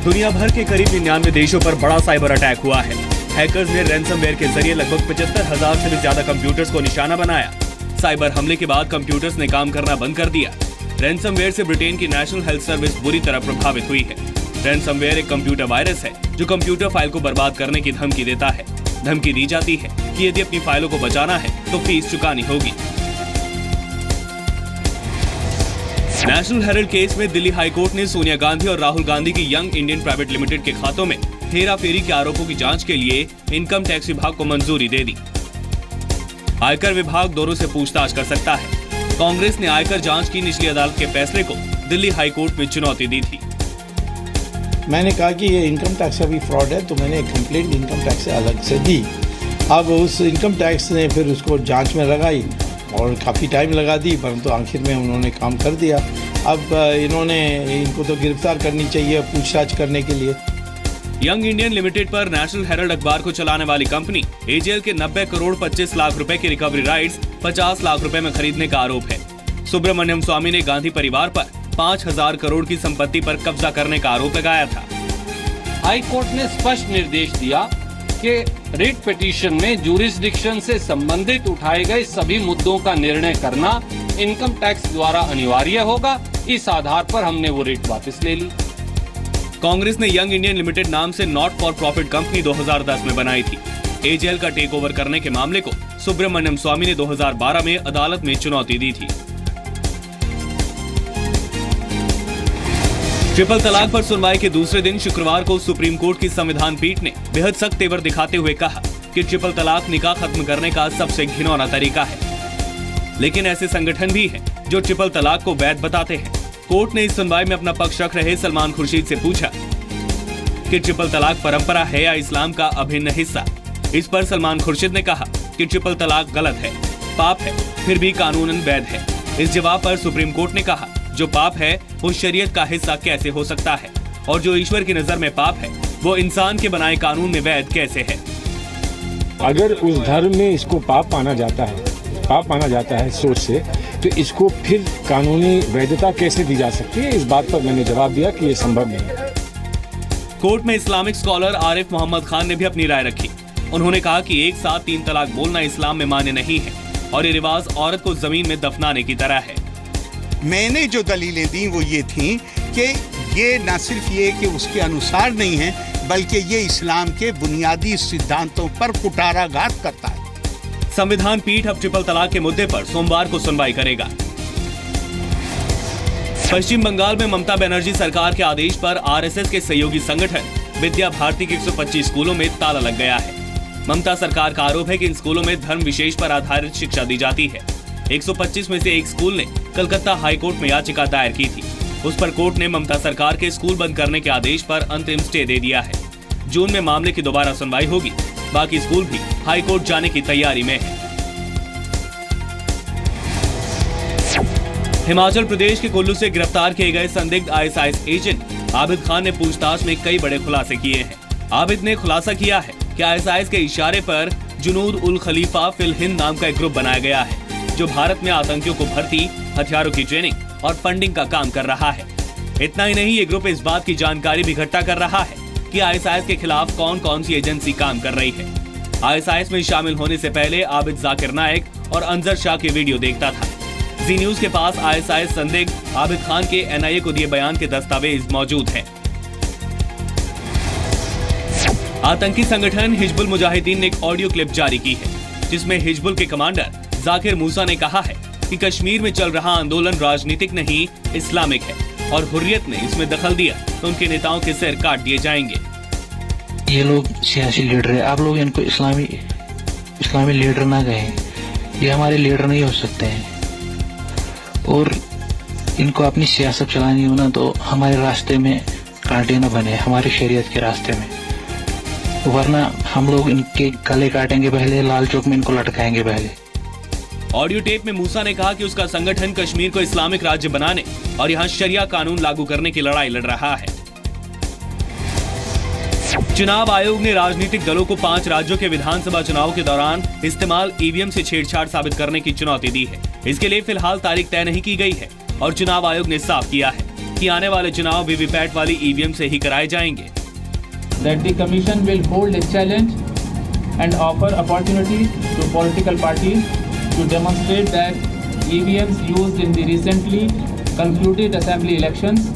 दुनिया भर के करीब 99 देशों पर बड़ा साइबर अटैक हुआ है। हैकर्स ने रैनसमवेयर के जरिए लगभग 75,000 से भी ज्यादा कंप्यूटर्स को निशाना बनाया। साइबर हमले के बाद कंप्यूटर्स ने काम करना बंद कर दिया। रैनसमवेयर से ब्रिटेन की नेशनल हेल्थ सर्विस बुरी तरह प्रभावित हुई है। रैनसमवेयर एक कंप्यूटर वायरस है जो कंप्यूटर फाइल को बर्बाद करने की धमकी देता है। धमकी दी जाती है कि यदि अपनी फाइलों को बचाना है तो फीस चुकानी होगी। नेशनल हेराल्ड केस में दिल्ली हाईकोर्ट ने सोनिया गांधी और राहुल गांधी की यंग इंडियन प्राइवेट लिमिटेड के खातों में हेराफेरी के आरोपों की जांच के लिए इनकम टैक्स विभाग को मंजूरी दे दी। आयकर विभाग दोनों से पूछताछ कर सकता है। कांग्रेस ने आयकर जांच की निचली अदालत के फैसले को दिल्ली हाईकोर्ट में चुनौती दी थी। मैंने कहा कि ये इनकम टैक्स का भी फ्रॉड है, तो मैंने एक कंप्लेंट इनकम टैक्स से अलग से दी। अब उस इनकम टैक्स ने फिर उसको जांच में लगाई और काफ़ी टाइम लगा दी, परंतु आखिर में उन्होंने काम कर दिया। अब इनको तो गिरफ्तार करनी चाहिए पूछताछ करने के लिए। यंग इंडियन लिमिटेड पर नेशनल हेराल्ड अखबार को चलाने वाली कंपनी एजेएल के 90 करोड़ 25 लाख रुपए की रिकवरी राइट्स 50 लाख रुपए में खरीदने का आरोप है। सुब्रमण्यम स्वामी ने गांधी परिवार पर 5,000 करोड़ की संपत्ति पर कब्जा करने का आरोप लगाया था। हाई कोर्ट ने स्पष्ट निर्देश दिया कि रिट पिटीशन में ज्यूरिसडिक्शन से संबंधित उठाए गए सभी मुद्दों का निर्णय करना इनकम टैक्स द्वारा अनिवार्य होगा। इस आधार पर हमने वो रिट वापस ले ली। कांग्रेस ने यंग इंडियन लिमिटेड नाम से नॉट फॉर प्रॉफिट कंपनी 2010 में बनाई थी। एजेएल का टेक ओवर करने के मामले को सुब्रमण्यम स्वामी ने 2012 में अदालत में चुनौती दी थी। ट्रिपल तलाक पर सुनवाई के दूसरे दिन शुक्रवार को सुप्रीम कोर्ट की संविधान पीठ ने बेहद सख्त तेवर दिखाते हुए कहा कि ट्रिपल तलाक निकाह खत्म करने का सबसे घिनौना तरीका है। लेकिन ऐसे संगठन भी हैं जो ट्रिपल तलाक को वैध बताते हैं। कोर्ट ने इस सुनवाई में अपना पक्ष रख रहे सलमान खुर्शीद से पूछा कि ट्रिपल तलाक परंपरा है या इस्लाम का अभिन्न हिस्सा। इस पर सलमान खुर्शीद ने कहा कि ट्रिपल तलाक गलत है, पाप है, फिर भी कानूनन वैध है। इस जवाब पर सुप्रीम कोर्ट ने कहा जो पाप है वो शरीयत का हिस्सा कैसे हो सकता है, और जो ईश्वर की नजर में पाप है वो इंसान के बनाए कानून में वैध कैसे है। अगर उस धर्म में इसको पाप माना जाता है सोच से, तो इसको फिर कानूनी वैधता कैसे दी जा सकती है? इस बात पर मैंने जवाब दिया कि ये संभव नहीं है। कोर्ट में इस्लामिक स्कॉलर आरिफ मोहम्मद खान ने भी अपनी राय रखी। उन्होंने कहा कि एक साथ 3 तलाक बोलना इस्लाम में मान्य नहीं है और ये रिवाज औरत को जमीन में दफनाने की तरह है। मैंने जो दलीलें दी वो ये थी कि ये न सिर्फ ये कि उसके अनुसार नहीं है, बल्कि ये इस्लाम के बुनियादी सिद्धांतों पर कुठाराघात करता है। संविधान पीठ अब ट्रिपल तलाक के मुद्दे पर सोमवार को सुनवाई करेगा। पश्चिम बंगाल में ममता बनर्जी सरकार के आदेश पर आरएसएस के सहयोगी संगठन विद्या भारती के 125 स्कूलों में ताला लग गया है। ममता सरकार का आरोप है कि इन स्कूलों में धर्म विशेष पर आधारित शिक्षा दी जाती है। 125 में से एक स्कूल ने कलकत्ता हाईकोर्ट में याचिका दायर की थी। उस पर कोर्ट ने ममता सरकार के स्कूल बंद करने के आदेश पर अंतरिम स्टे दे दिया है। जून में मामले की दोबारा सुनवाई होगी। बाकी स्कूल भी हाईकोर्ट जाने की तैयारी में है। हिमाचल प्रदेश के कुल्लू से गिरफ्तार किए गए संदिग्ध आईएसआईएस एजेंट आबिद खान ने पूछताछ में कई बड़े खुलासे किए हैं। आबिद ने खुलासा किया है कि आईएसआईएस के इशारे पर जुनूद उल खलीफा फिल हिंद नाम का एक ग्रुप बनाया गया है जो भारत में आतंकियों को भर्ती, हथियारों की ट्रेनिंग और फंडिंग का काम कर रहा है। इतना ही नहीं, ये ग्रुप इस बात की जानकारी भी इकट्ठा कर रहा है कि आईएसआईएस के खिलाफ कौन कौन सी एजेंसी काम कर रही है। आईएसआईएस में शामिल होने से पहले आबिद जाकिर नायक और अंजर शाह के वीडियो देखता था। जी न्यूज के पास आईएसआईएस संदिग्ध आबिद खान के एनआईए को दिए बयान के दस्तावेज मौजूद हैं। आतंकी संगठन हिजबुल मुजाहिदीन ने एक ऑडियो क्लिप जारी की है जिसमें हिजबुल के कमांडर जाकिर मूसा ने कहा है कि कश्मीर में चल रहा आंदोलन राजनीतिक नहीं इस्लामिक है और हुर्रियत ने इसमें दखल दिया तो उनके नेताओं के सिर काट दिए जाएंगे। ये लोग सियासी लीडर है, आप लोग इनको इस्लामी लीडर ना कहें, ये हमारे लीडर नहीं हो सकते हैं और इनको अपनी सियासत चलानी हो ना तो हमारे रास्ते में कांटे न बने, हमारी शरीयत के रास्ते में, वरना हम लोग इनके गले काटेंगे पहले, लाल चौक में इनको लटकाएंगे पहले। ऑडियो टेप में मूसा ने कहा कि उसका संगठन कश्मीर को इस्लामिक राज्य बनाने और यहाँ शरिया कानून लागू करने की लड़ाई लड़ रहा है। चुनाव आयोग ने राजनीतिक दलों को 5 राज्यों के विधानसभा चुनाव के दौरान इस्तेमाल ईवीएम से छेड़छाड़ साबित करने की चुनौती दी है। इसके लिए फिलहाल तारीख तय नहीं की गई है और चुनाव आयोग ने साफ किया है कि आने वाले चुनाव वीवीपैट वाली ईवीएम से ही कराए जाएंगे। That the Commission will hold a challenge and offer opportunity to political parties to demonstrate that EVMs used in the recently concluded assembly elections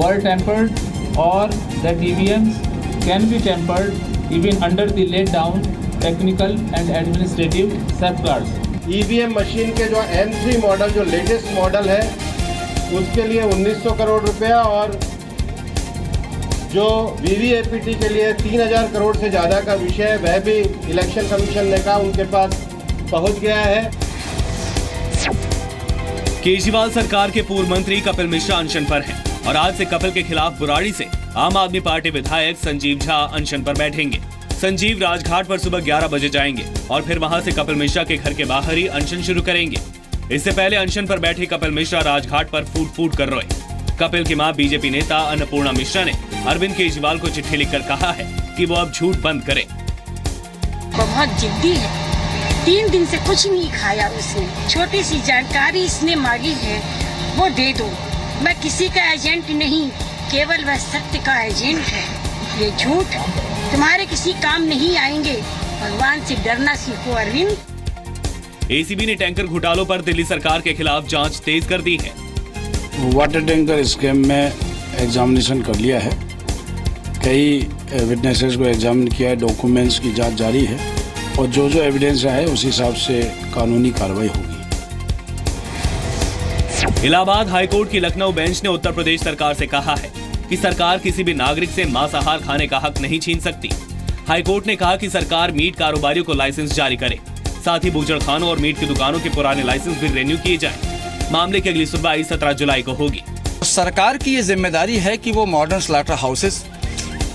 were tampered, or that EVMs can be tampered even under the laid down technical and administrative safeguards. EVM machine के जो M3 model, जो latest model है, उसके लिए 1900 करोड़ रुपया, और जो VVIPT के लिए 3000 करोड़ से ज़्यादा का विषय, वह भी इलेक्शन कमीशन ने कहा उनके पास पहुंच गया है। केजरीवाल सरकार के पूर्व मंत्री कपिल मिश्रा अनशन पर हैं और आज से कपिल के खिलाफ बुराड़ी से आम आदमी पार्टी विधायक संजीव झा अनशन पर बैठेंगे। संजीव राजघाट पर सुबह 11 बजे जाएंगे और फिर वहां से कपिल मिश्रा के घर के बाहर ही अनशन शुरू करेंगे। इससे पहले अनशन पर बैठे कपिल मिश्रा राजघाट पर फूट कर रोए। कपिल की मां बीजेपी नेता अन्नपूर्णा मिश्रा ने अरविंद केजरीवाल को चिट्ठी लिखकर कहा है कि वो अब झूठ बंद करे। बहुत जिद्दी है, 3 दिन से कुछ नहीं खाया उसने। छोटी सी जानकारी इसने मांगी है, वो दे दो। मैं किसी का एजेंट नहीं, केवल वह सत्य का एजेंट है। ये झूठ तुम्हारे किसी काम नहीं आएंगे। भगवान से डरना सीखो अरविंद। एसीबी ने टैंकर घोटालों पर दिल्ली सरकार के खिलाफ जांच तेज कर दी है। वाटर टैंकर स्कैम में एग्जामिनेशन कर लिया है, कई विटनेसेस को एग्जामिन किया है, डॉक्यूमेंट्स की जांच जारी है और जो एविडेंस है उस हिसाब से कानूनी कार्रवाई होगी। इलाहाबाद हाईकोर्ट की लखनऊ बेंच ने उत्तर प्रदेश सरकार से कहा है कि सरकार किसी भी नागरिक से मांसाहार खाने का हक नहीं छीन सकती। हाईकोर्ट ने कहा कि सरकार मीट कारोबारियों को लाइसेंस जारी करे, साथ ही बूचड़खानों और मीट की दुकानों के पुराने लाइसेंस भी रिन्यू किए जाएं। मामले की अगली सुनवाई 17 जुलाई को होगी। सरकार की ये जिम्मेदारी है कि वो मॉडर्न स्लॉटर हाउसेस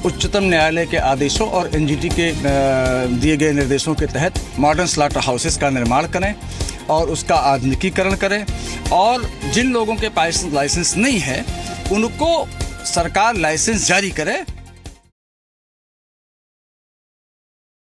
उच्चतम न्यायालय के आदेशों और एनजीटी के दिए गए निर्देशों के तहत मॉडर्न स्लॉटर हाउसेस का निर्माण करें और उसका आधुनिकीकरण करें, और जिन लोगों के पास लाइसेंस नहीं है उनको सरकार लाइसेंस जारी करे।